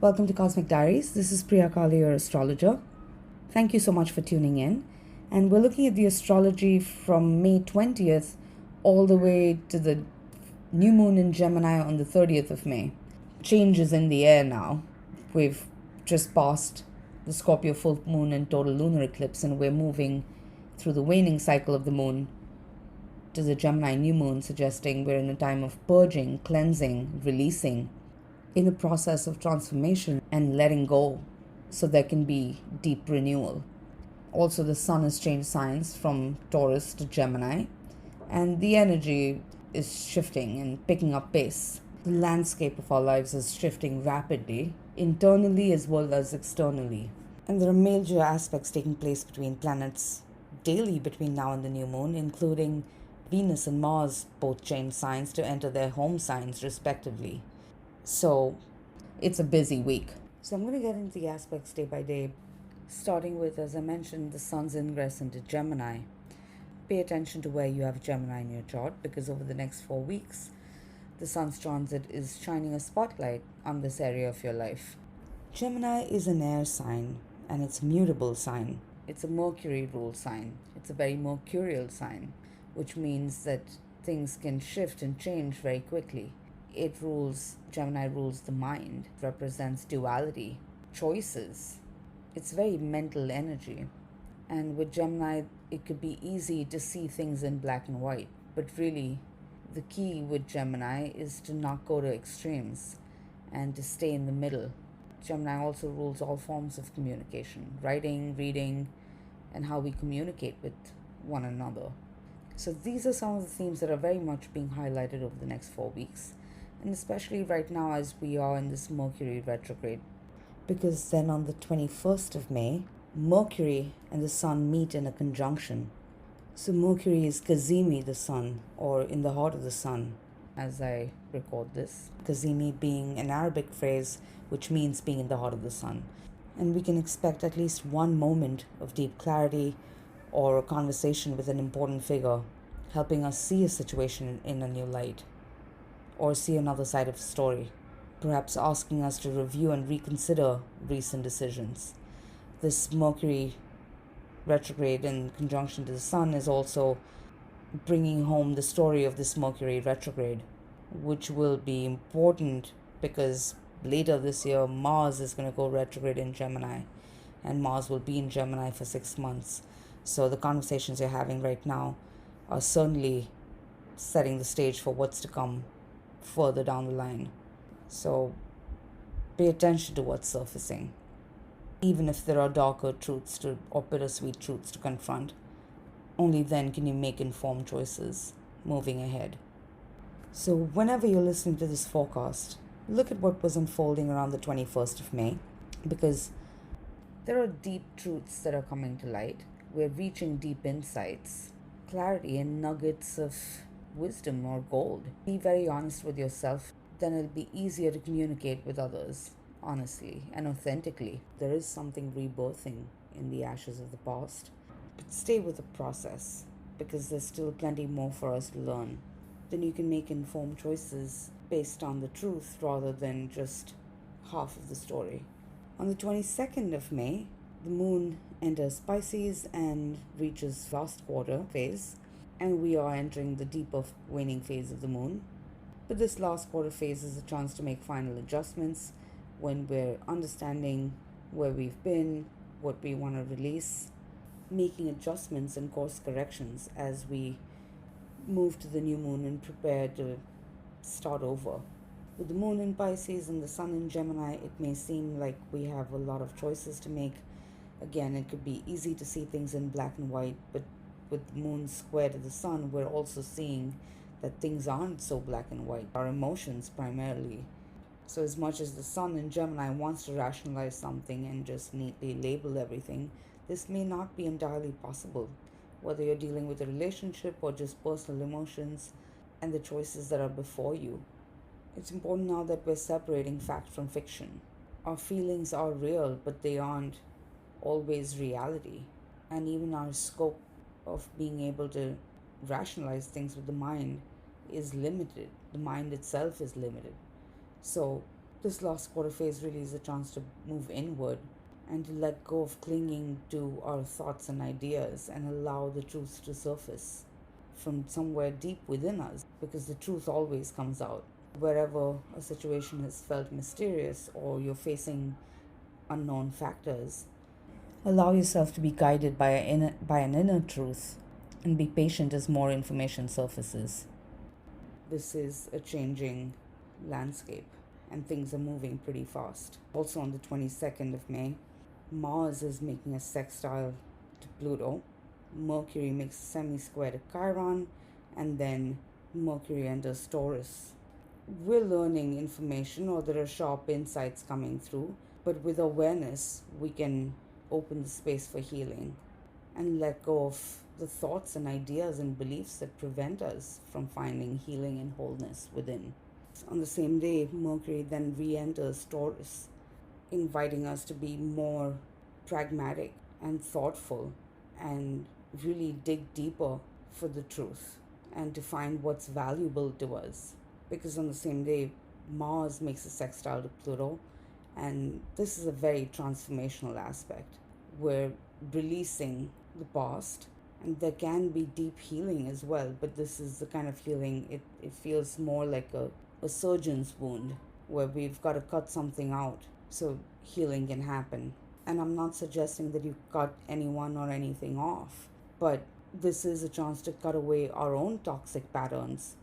Welcome to Cosmic Diaries. This is Priya Kali, your astrologer. Thank you so much for tuning in. And we're looking at the astrology from May 20th all the way to the new moon in Gemini on the 30th of May. Change is in the air now. We've just passed the Scorpio full moon and total lunar eclipse, and we're moving through the waning cycle of the moon to the Gemini new moon, suggesting we're in a time of purging, cleansing, releasing, in the process of transformation and letting go so there can be deep renewal. Also, the sun has changed signs from Taurus to Gemini, and the energy is shifting and picking up pace. The landscape of our lives is shifting rapidly, internally as well as externally. And there are major aspects taking place between planets daily between now and the new moon, including Venus and Mars both change signs to enter their home signs respectively. So it's a busy week. So I'm going to get into the aspects day by day, starting with, as I mentioned, the sun's ingress into Gemini. Pay attention to where you have Gemini in your chart, because over the next 4 weeks, the sun's transit is shining a spotlight on this area of your life. Gemini is an air sign, and it's a mutable sign. It's a Mercury ruled sign. It's a very mercurial sign, which means that things can shift and change very quickly. Gemini rules the mind, represents duality, choices. It's very mental energy. And with Gemini, it could be easy to see things in black and white. But really, the key with Gemini is to not go to extremes and to stay in the middle. Gemini also rules all forms of communication, writing, reading, and how we communicate with one another. So these are some of the themes that are very much being highlighted over the next 4 weeks. And especially right now as we are in this Mercury retrograde. Because then on the 21st of May, Mercury and the Sun meet in a conjunction. So Mercury is Kazimi, the Sun, or in the heart of the Sun, as I record this. Kazimi being an Arabic phrase which means being in the heart of the Sun. And we can expect at least one moment of deep clarity or a conversation with an important figure, helping us see a situation in a new light, or see another side of the story, perhaps asking us to review and reconsider recent decisions. This Mercury retrograde in conjunction to the Sun is also bringing home the story of this Mercury retrograde, which will be important because later this year Mars is going to go retrograde in Gemini, and Mars will be in Gemini for 6 months. So the conversations you're having right now are certainly setting the stage for what's to come further down the line. So pay attention to what's surfacing. Even if there are darker truths or bittersweet truths to confront, only then can you make informed choices moving ahead. So whenever you're listening to this forecast, look at what was unfolding around the 21st of May, because there are deep truths that are coming to light. We're reaching deep insights, clarity, and nuggets of wisdom or gold. Be very honest with yourself, then it'll be easier to communicate with others honestly and authentically. There is something rebirthing in the ashes of the past, but stay with the process, because there's still plenty more for us to learn. Then you can make informed choices based on the truth rather than just half of the story. On the 22nd of May, the moon enters Pisces and reaches last quarter phase, and we are entering the deeper waning phase of the moon. But this last quarter phase is a chance to make final adjustments when we're understanding where we've been, what we want to release, making adjustments and course corrections as we move to the new moon and prepare to start over. With the moon in Pisces and the sun in Gemini, it may seem like we have a lot of choices to make. Again, it could be easy to see things in black and white, but with the moon square to the sun, we're also seeing that things aren't so black and white. Our emotions primarily. So as much as the sun in Gemini wants to rationalize something and just neatly label everything, this may not be entirely possible, whether you're dealing with a relationship or just personal emotions and the choices that are before you. It's important now that we're separating fact from fiction. Our feelings are real, but they aren't always reality. And even our scope of being able to rationalize things with the mind is limited. The mind itself is limited. So This last quarter phase really is a chance to move inward and to let go of clinging to our thoughts and ideas and allow the truth to surface from somewhere deep within us, because the truth always comes out. Wherever a situation has felt mysterious or you're facing unknown factors, allow yourself to be guided by an inner truth and be patient as more information surfaces. This is a changing landscape and things are moving pretty fast. Also on the 22nd of May, Mars is making a sextile to Pluto. Mercury makes a semi-square to Chiron, and then Mercury enters Taurus. We're learning information, or there are sharp insights coming through, but with awareness, we can open the space for healing and let go of the thoughts and ideas and beliefs that prevent us from finding healing and wholeness within. On the same day, Mercury then re-enters Taurus, inviting us to be more pragmatic and thoughtful and really dig deeper for the truth and to find what's valuable to us. Because on the same day, Mars makes a sextile to Pluto, and this is a very transformational aspect. We're releasing the past, and there can be deep healing as well, but this is the kind of healing, it feels more like a surgeon's wound where we've got to cut something out so healing can happen. And I'm not suggesting that you cut anyone or anything off, but this is a chance to cut away our own toxic patterns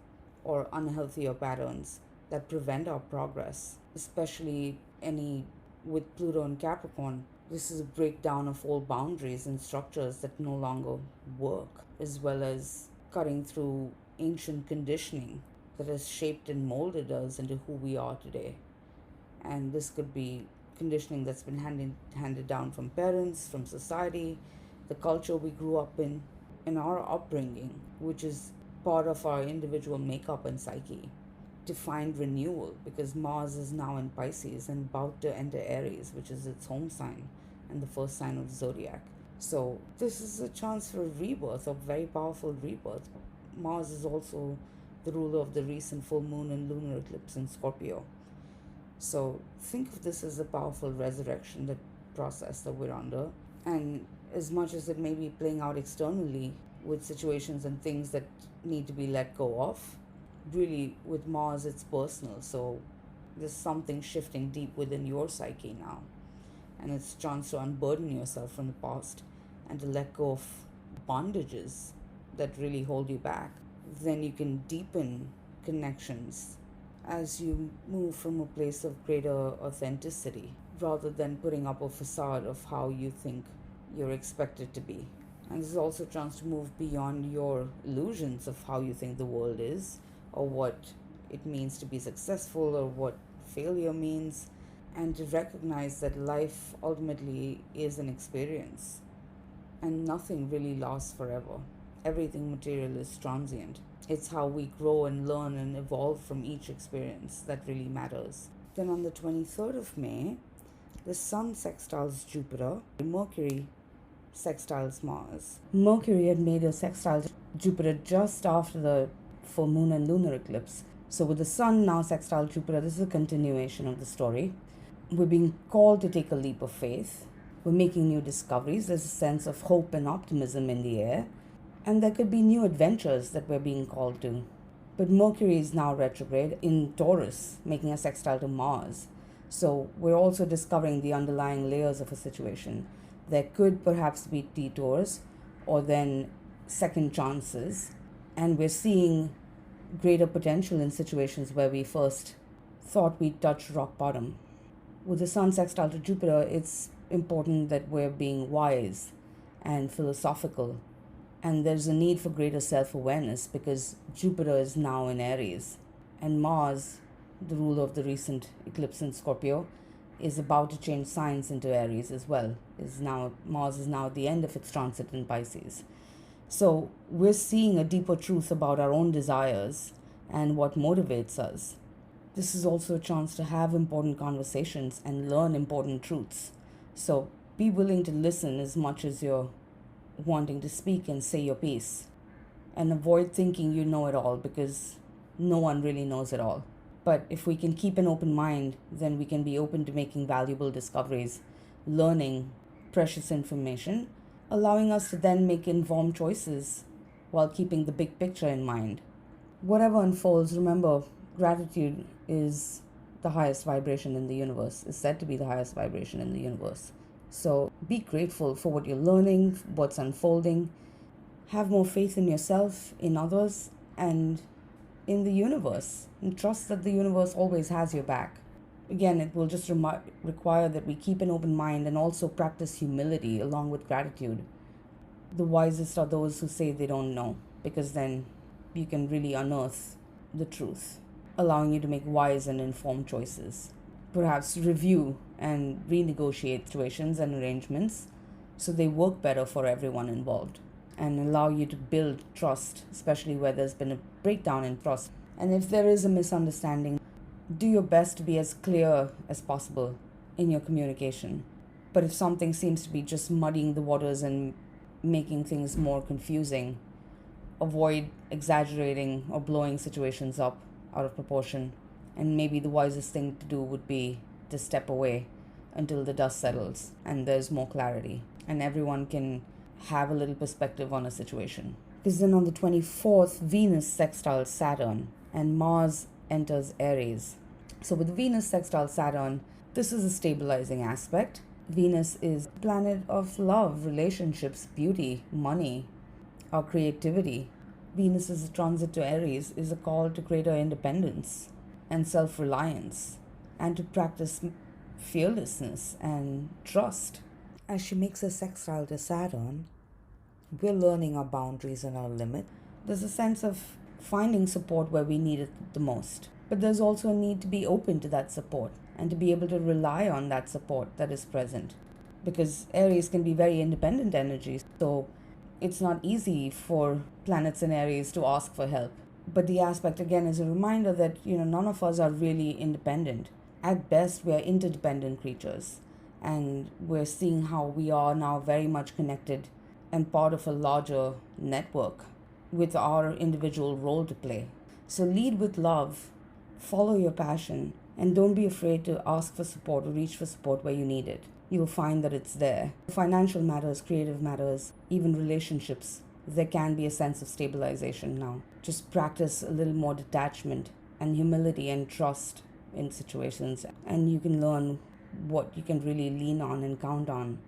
or unhealthier patterns that prevent our progress, especially any with Pluto and Capricorn. This is a breakdown of old boundaries and structures that no longer work, as well as cutting through ancient conditioning that has shaped and molded us into who we are today. And this could be conditioning that's been handed down from parents, from society, the culture we grew up in our upbringing, which is part of our individual makeup and psyche. To find renewal, because Mars is now in Pisces and about to enter Aries, which is its home sign and the first sign of the zodiac. So this is a chance for a rebirth, a very powerful rebirth. Mars is also the ruler of the recent full moon and lunar eclipse in Scorpio. So think of this as a powerful resurrection, the process that we're under. And as much as it may be playing out externally with situations and things that need to be let go of, really with Mars it's personal. So there's something shifting deep within your psyche now. And it's a chance to unburden yourself from the past and to let go of bondages that really hold you back. Then you can deepen connections as you move from a place of greater authenticity rather than putting up a facade of how you think you're expected to be. And there's also a chance to move beyond your illusions of how you think the world is, or what it means to be successful, or what failure means, and to recognize that life ultimately is an experience and nothing really lasts forever. Everything material is transient. It's how we grow and learn and evolve from each experience that really matters. Then on the 23rd of May, the Sun sextiles Jupiter, Mercury sextiles Mars. Mercury had made a sextile to Jupiter just after the full moon and lunar eclipse. So with the Sun now sextile Jupiter, this is a continuation of the story. We're being called to take a leap of faith. We're making new discoveries. There's a sense of hope and optimism in the air. And there could be new adventures that we're being called to. But Mercury is now retrograde in Taurus, making a sextile to Mars. So we're also discovering the underlying layers of a situation. There could perhaps be detours or then second chances. And we're seeing greater potential in situations where we first thought we'd touched rock bottom. With the Sun sextile to Jupiter, it's important that we're being wise and philosophical. And there's a need for greater self-awareness because Jupiter is now in Aries. And Mars, the ruler of the recent eclipse in Scorpio, is about to change signs into Aries as well. Mars is now at the end of its transit in Pisces. So we're seeing a deeper truth about our own desires and what motivates us. This is also a chance to have important conversations and learn important truths. So be willing to listen as much as you're wanting to speak and say your piece. And avoid thinking you know it all, because no one really knows it all. But if we can keep an open mind, then we can be open to making valuable discoveries, learning precious information, allowing us to then make informed choices while keeping the big picture in mind. Whatever unfolds, remember, gratitude is the highest vibration in the universe, is said to be the highest vibration in the universe. So be grateful for what you're learning, what's unfolding. Have more faith in yourself, in others, and in the universe. And trust that the universe always has your back. Again, it will just require that we keep an open mind and also practice humility along with gratitude. The wisest are those who say they don't know, because then you can really unearth the truth, allowing you to make wise and informed choices. Perhaps review and renegotiate situations and arrangements so they work better for everyone involved, and allow you to build trust, especially where there's been a breakdown in trust. And if there is a misunderstanding, do your best to be as clear as possible in your communication. But if something seems to be just muddying the waters and making things more confusing, avoid exaggerating or blowing situations up out of proportion. And maybe the wisest thing to do would be to step away until the dust settles and there's more clarity and everyone can have a little perspective on a situation. Because then on the 24th, Venus sextiles Saturn and Mars enters Aries. So with Venus sextile Saturn, this is a stabilizing aspect. Venus is a planet of love, relationships, beauty, money, our creativity. Venus's transit to Aries is a call to greater independence and self-reliance, and to practice fearlessness and trust. As she makes a sextile to Saturn, we're learning our boundaries and our limit. There's a sense of finding support where we need it the most. But there's also a need to be open to that support and to be able to rely on that support that is present. Because Aries can be very independent energy, so it's not easy for planets in Aries to ask for help. But the aspect again is a reminder that, none of us are really independent. At best, we are interdependent creatures. And we're seeing how we are now very much connected and part of a larger network with our individual role to play. So lead with love, follow your passion, and don't be afraid to ask for support or reach for support where you need it. You'll find that it's there. Financial matters, creative matters, even relationships, there can be a sense of stabilization now. Just practice a little more detachment and humility and trust in situations, and you can learn what you can really lean on and count on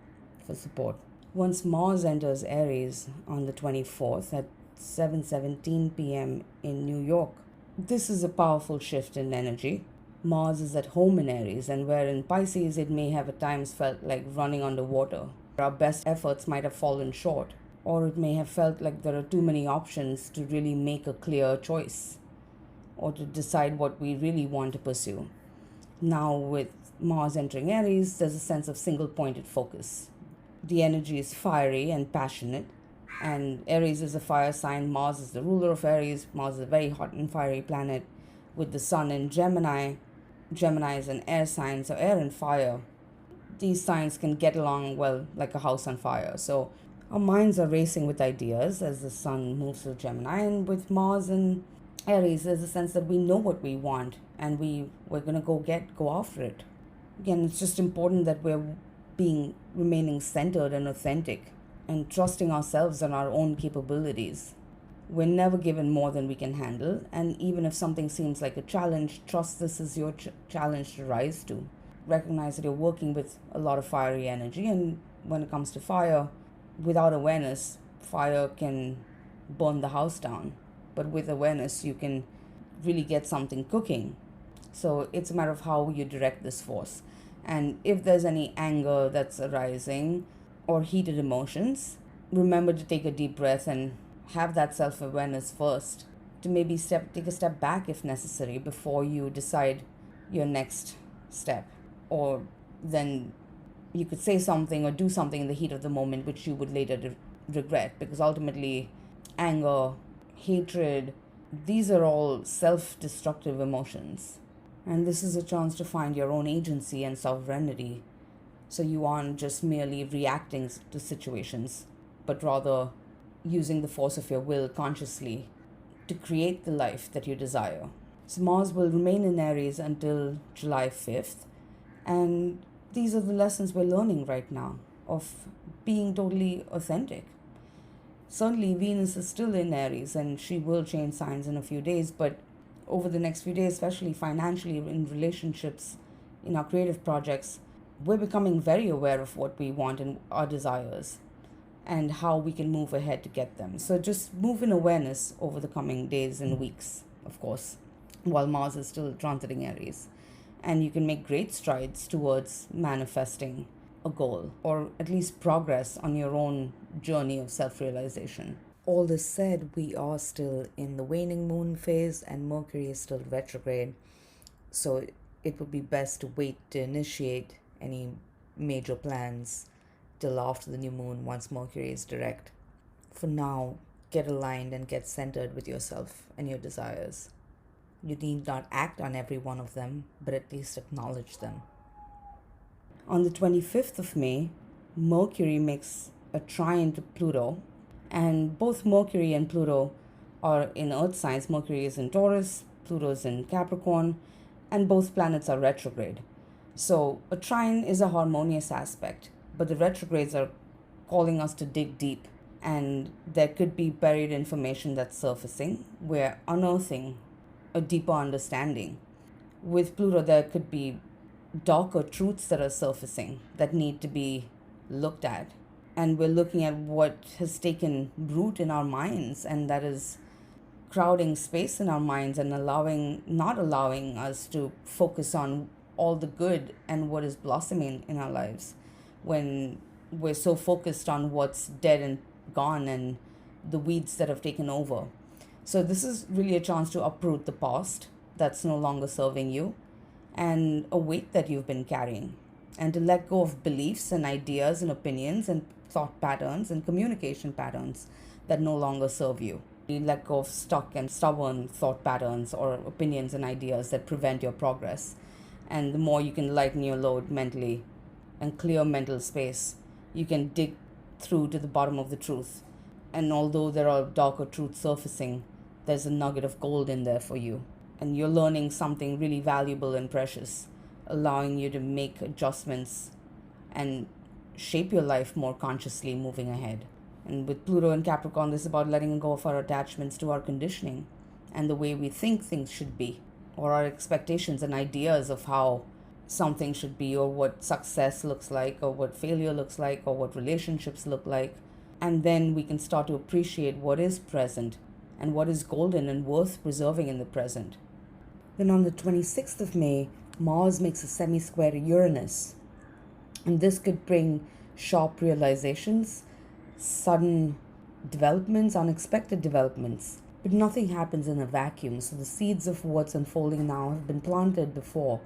for support. Once Mars enters Aries on the 24th at 7:17 p.m. in New York, this is a powerful shift in energy. Mars is at home in Aries, and where in Pisces it may have at times felt like running underwater. Our best efforts might have fallen short, or it may have felt like there are too many options to really make a clear choice or to decide what we really want to pursue. Now with Mars entering Aries, there's a sense of single-pointed focus. The energy is fiery and passionate, and Aries is a fire sign. Mars is the ruler of Aries. Mars is a very hot and fiery planet with the sun in Gemini. Gemini is an air sign, so air and fire. These signs can get along well like a house on fire. So our minds are racing with ideas as the sun moves through Gemini, and with Mars and Aries, there's a sense that we know what we want and we're going to go after it. Again, it's just important that we're remaining centered and authentic and trusting ourselves and our own capabilities. We're never given more than we can handle, and even if something seems like a challenge, trust this is your challenge to rise to. Recognize that you're working with a lot of fiery energy, and when it comes to fire, without awareness, fire can burn the house down. But with awareness, you can really get something cooking. So it's a matter of how you direct this force. And if there's any anger that's arising or heated emotions, remember to take a deep breath and have that self-awareness first, to maybe take a step back if necessary before you decide your next step. Or then you could say something or do something in the heat of the moment which you would later regret, because ultimately anger, hatred, these are all self-destructive emotions. And this is a chance to find your own agency and sovereignty, so you aren't just merely reacting to situations, but rather using the force of your will consciously to create the life that you desire. So Mars will remain in Aries until July 5th. And these are the lessons we're learning right now of being totally authentic. Certainly, Venus is still in Aries and she will change signs in a few days, but over the next few days, especially financially, in relationships, in our creative projects, we're becoming very aware of what we want and our desires and how we can move ahead to get them. So just move in awareness over the coming days and weeks, of course, while Mars is still transiting Aries. And you can make great strides towards manifesting a goal, or at least progress on your own journey of self-realization. All this said, we are still in the waning moon phase and Mercury is still retrograde. So it would be best to wait to initiate any major plans till after the new moon once Mercury is direct. For now, get aligned and get centered with yourself and your desires. You need not act on every one of them, but at least acknowledge them. On the 25th of May, Mercury makes a trine to Pluto, and both Mercury and Pluto are in Earth signs. Mercury is in Taurus, Pluto is in Capricorn, and both planets are retrograde. So a trine is a harmonious aspect, but the retrogrades are calling us to dig deep, and there could be buried information that's surfacing. We're unearthing a deeper understanding. With Pluto, there could be darker truths that are surfacing that need to be looked at. And we're looking at what has taken root in our minds, and that is crowding space in our minds and not allowing us to focus on all the good and what is blossoming in our lives when we're so focused on what's dead and gone and the weeds that have taken over. So this is really a chance to uproot the past that's no longer serving you and a weight that you've been carrying, and to let go of beliefs and ideas and opinions and thought patterns and communication patterns that no longer serve you. You let go of stuck and stubborn thought patterns or opinions and ideas that prevent your progress. And the more you can lighten your load mentally and clear mental space, you can dig through to the bottom of the truth. And although there are darker truths surfacing, there's a nugget of gold in there for you. And you're learning something really valuable and precious, allowing you to make adjustments and shape your life more consciously moving ahead. And with Pluto and Capricorn, this is about letting go of our attachments to our conditioning and the way we think things should be, or our expectations and ideas of how something should be, or what success looks like, or what failure looks like, or what relationships look like. And then we can start to appreciate what is present and what is golden and worth preserving in the present. Then on the 26th of May, Mars makes a semisquare to Uranus. And this could bring sharp realizations, sudden developments, unexpected developments. But nothing happens in a vacuum, so the seeds of what's unfolding now have been planted before.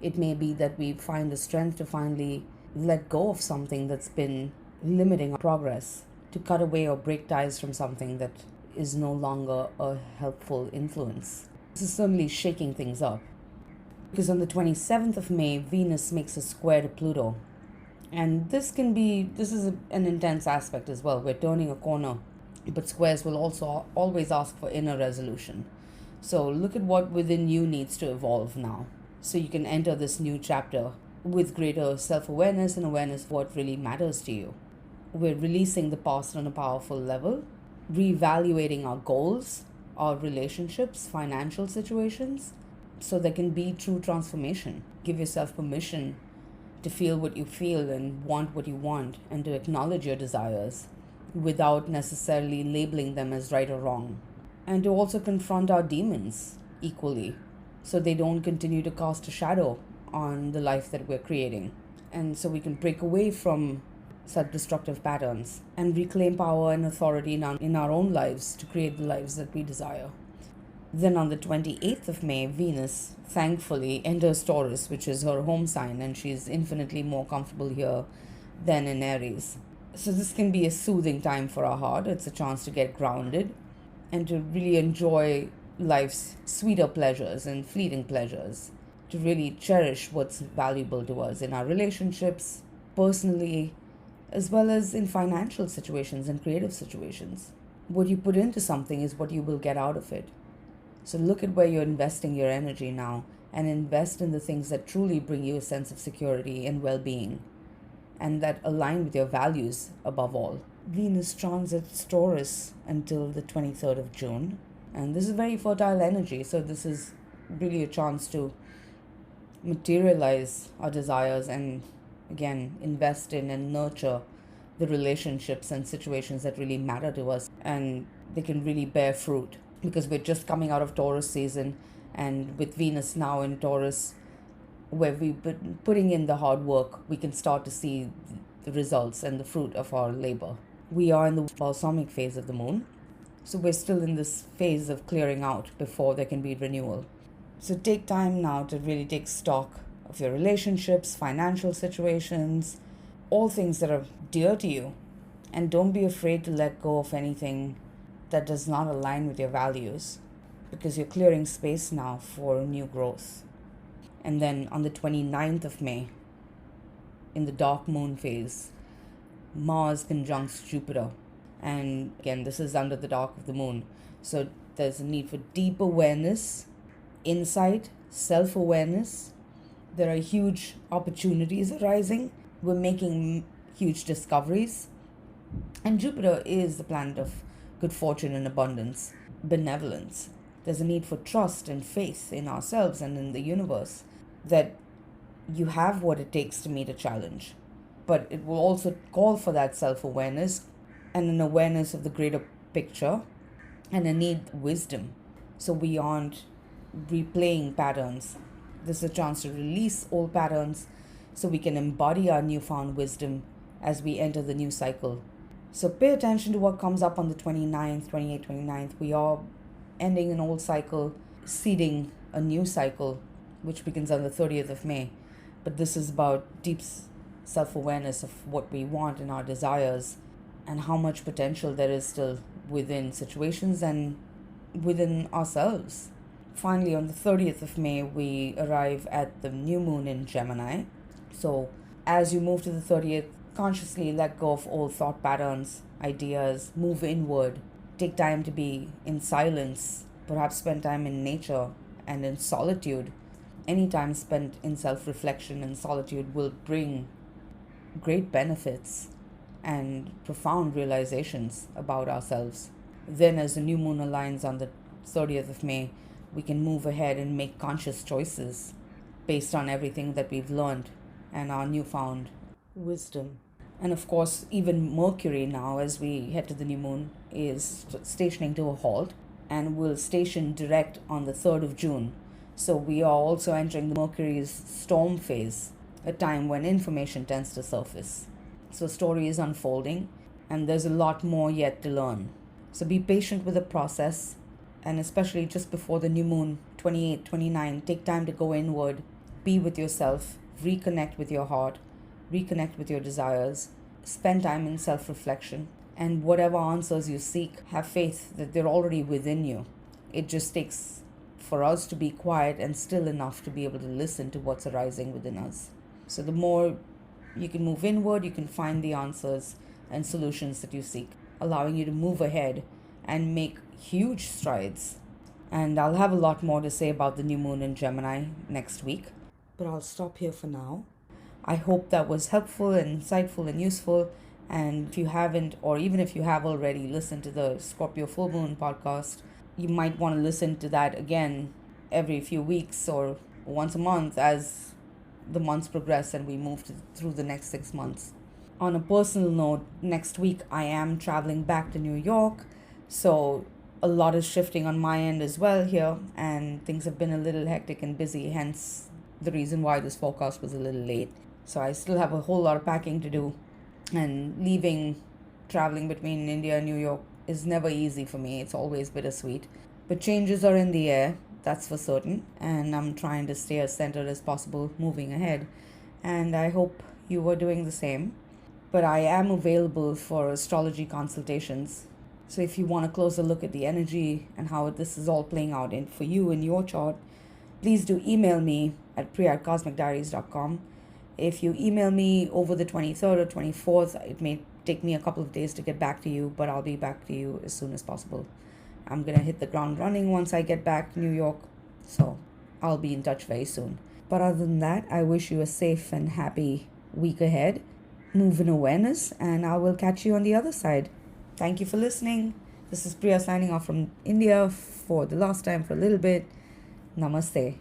It may be that we find the strength to finally let go of something that's been limiting our progress, to cut away or break ties from something that is no longer a helpful influence. This is certainly shaking things up. Because on the 27th of May, Venus makes a square to Pluto. And this is an intense aspect as well. We're turning a corner, but squares will also always ask for inner resolution. So look at what within you needs to evolve now, so you can enter this new chapter with greater self-awareness and awareness of what really matters to you. We're releasing the past on a powerful level, reevaluating our goals, our relationships, financial situations, so there can be true transformation. Give yourself permission to feel what you feel and want what you want, and to acknowledge your desires without necessarily labeling them as right or wrong. And to also confront our demons equally, so they don't continue to cast a shadow on the life that we're creating. And so we can break away from such destructive patterns and reclaim power and authority in our own lives to create the lives that we desire. Then on the 28th of May, Venus thankfully enters Taurus, which is her home sign, and she's infinitely more comfortable here than in Aries. So this can be a soothing time for our heart. It's a chance to get grounded and to really enjoy life's sweeter pleasures and fleeting pleasures, to really cherish what's valuable to us in our relationships, personally, as well as in financial situations and creative situations. What you put into something is what you will get out of it. So look at where you're investing your energy now, and invest in the things that truly bring you a sense of security and well-being, and that align with your values above all. Venus transits Taurus until the 23rd of June, and this is very fertile energy, so this is really a chance to materialize our desires and, again, invest in and nurture the relationships and situations that really matter to us, and they can really bear fruit because we're just coming out of Taurus season, and with Venus now in Taurus, where we've been putting in the hard work, we can start to see the results and the fruit of our labor. We are in the balsamic phase of the moon, so we're still in this phase of clearing out before there can be renewal. So take time now to really take stock of your relationships, financial situations, all things that are dear to you, and don't be afraid to let go of anything that does not align with your values, because you're clearing space now for new growth. And then on the 29th of May, in the dark moon phase, Mars conjuncts Jupiter. And again, this is under the dark of the moon. So there's a need for deep awareness, insight, self-awareness. There are huge opportunities arising. We're making huge discoveries. And Jupiter is the planet of good fortune and abundance, benevolence. There's a need for trust and faith in ourselves and in the universe, that you have what it takes to meet a challenge. But it will also call for that self-awareness and an awareness of the greater picture, and a need wisdom, so we aren't replaying patterns. This is a chance to release old patterns so we can embody our newfound wisdom as we enter the new cycle. So pay attention to what comes up on the 29th, 28th, 29th. We are ending an old cycle, seeding a new cycle, which begins on the 30th of May. But this is about deep self-awareness of what we want and our desires, and how much potential there is still within situations and within ourselves. Finally, on the 30th of May, we arrive at the new moon in Gemini. So as you move to the 30th, consciously let go of old thought patterns, ideas, move inward. Take time to be in silence, perhaps spend time in nature and in solitude. Any time spent in self-reflection and solitude will bring great benefits and profound realizations about ourselves. Then as the new moon aligns on the 30th of May, we can move ahead and make conscious choices based on everything that we've learned and our newfound wisdom. And of course, even Mercury now, as we head to the new moon, is stationing to a halt and will station direct on the 3rd of June. So we are also entering Mercury's storm phase, a time when information tends to surface. So story is unfolding, and there's a lot more yet to learn. So be patient with the process, and especially just before the new moon, 28, 29, take time to go inward, be with yourself, reconnect with your heart, reconnect with your desires, spend time in self-reflection, and whatever answers you seek, have faith that they're already within you. It just takes for us to be quiet and still enough to be able to listen to what's arising within us. So the more you can move inward, you can find the answers and solutions that you seek, allowing you to move ahead and make huge strides. And I'll have a lot more to say about the new moon in Gemini next week, but I'll stop here for now. I hope that was helpful and insightful and useful. And if you haven't, or even if you have already listened to the Scorpio Full Moon podcast, you might want to listen to that again every few weeks or once a month as the months progress and we move through the next 6 months. On a personal note, next week I am traveling back to New York, so a lot is shifting on my end as well here, and things have been a little hectic and busy, hence the reason why this forecast was a little late. So I still have a whole lot of packing to do, and traveling between India and New York is never easy for me. It's always bittersweet. But changes are in the air, that's for certain, and I'm trying to stay as centered as possible moving ahead. And I hope you are doing the same. But I am available for astrology consultations. So if you want a closer look at the energy and how this is all playing out for you in your chart, please do email me at priya@cosmicdiaries.com. If you email me over the 23rd or 24th, it may take me a couple of days to get back to you, but I'll be back to you as soon as possible. I'm going to hit the ground running once I get back to New York. So I'll be in touch very soon. But other than that, I wish you a safe and happy week ahead. Move in awareness, and I will catch you on the other side. Thank you for listening. This is Priya signing off from India for the last time for a little bit. Namaste.